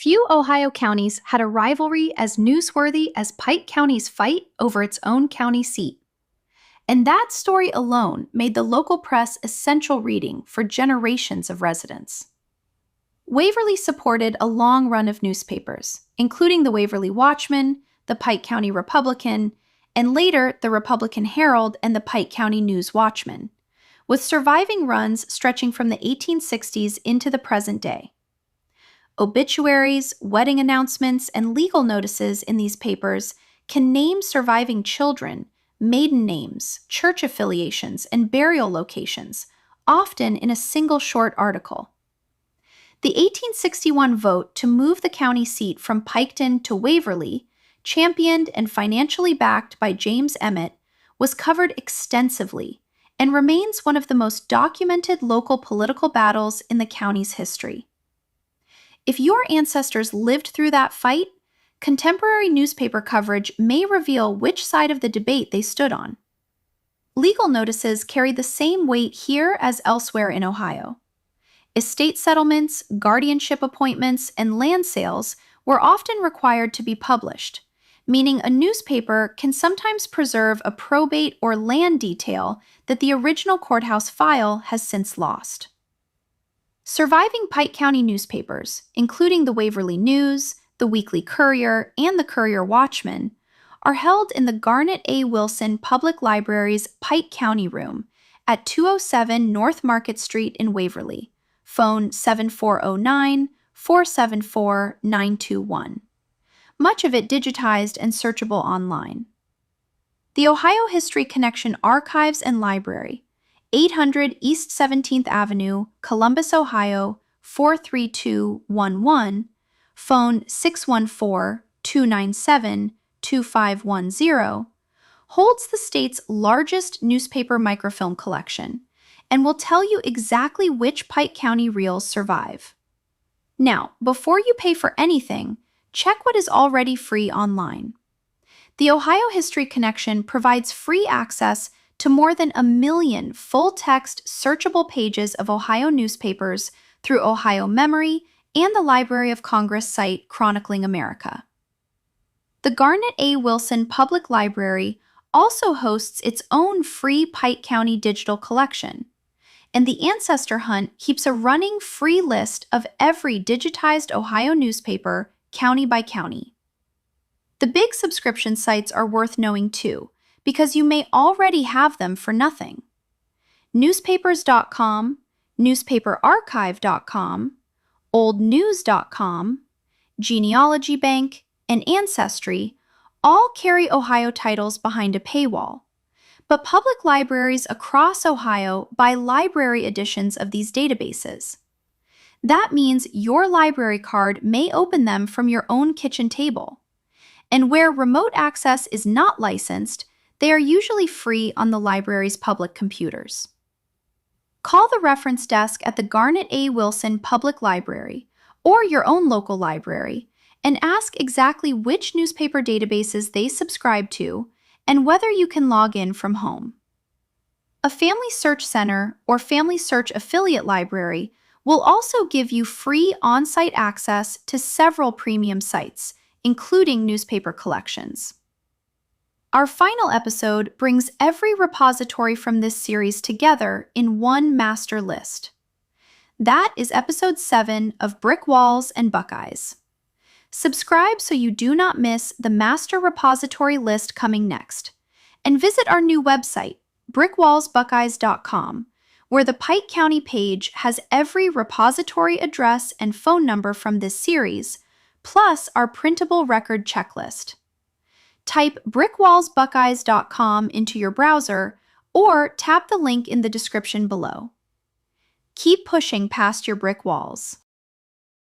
Few Ohio counties had a rivalry as newsworthy as Pike County's fight over its own county seat. And that story alone made the local press essential reading for generations of residents. Waverly supported a long run of newspapers, including the Waverly Watchman, the Pike County Republican, and later the Republican Herald and the Pike County News Watchman, with surviving runs stretching from the 1860s into the present day. Obituaries, wedding announcements, and legal notices in these papers can name surviving children, maiden names, church affiliations, and burial locations, often in a single short article. The 1861 vote to move the county seat from Piketon to Waverly, championed and financially backed by James Emmett, was covered extensively and remains one of the most documented local political battles in the county's history. If your ancestors lived through that fight, contemporary newspaper coverage may reveal which side of the debate they stood on. Legal notices carry the same weight here as elsewhere in Ohio. Estate settlements, guardianship appointments, and land sales were often required to be published, meaning a newspaper can sometimes preserve a probate or land detail that the original courthouse file has since lost. Surviving Pike County newspapers, including the Waverly News, the Weekly Courier, and the Courier Watchman, are held in the Garnet A. Wilson Public Library's Pike County Room at 207 North Market Street in Waverly, phone 7409-474-921. Much of it digitized and searchable online. The Ohio History Connection Archives and Library, 800 East 17th Avenue, Columbus, Ohio, 43211, phone 614-297-2510, holds the state's largest newspaper microfilm collection and will tell you exactly which Pike County reels survive. Now, before you pay for anything, check what is already free online. The Ohio History Connection provides free access to more than 1 million full-text searchable pages of Ohio newspapers through Ohio Memory and the Library of Congress site Chronicling America. The Garnet A. Wilson Public Library also hosts its own free Pike County digital collection, and the Ancestor Hunt keeps a running free list of every digitized Ohio newspaper, county by county. The big subscription sites are worth knowing too, because you may already have them for nothing. Newspapers.com, newspaperarchive.com, oldnews.com, Genealogy Bank, and Ancestry all carry Ohio titles behind a paywall, but public libraries across Ohio buy library editions of these databases. That means your library card may open them from your own kitchen table. And where remote access is not licensed, they are usually free on the library's public computers. Call the reference desk at the Garnet A. Wilson Public Library or your own local library and ask exactly which newspaper databases they subscribe to and whether you can log in from home. A Family Search Center or Family Search affiliate library will also give you free on-site access to several premium sites, including newspaper collections. Our final episode brings every repository from this series together in one master list. That is episode 7 of Brick Walls and Buckeyes. Subscribe so you do not miss the master repository list coming next, and visit our new website, brickwallsbuckeyes.com, where the Pike County page has every repository address and phone number from this series, plus our printable record checklist. Type brickwallsbuckeyes.com into your browser or tap the link in the description below. Keep pushing past your brick walls.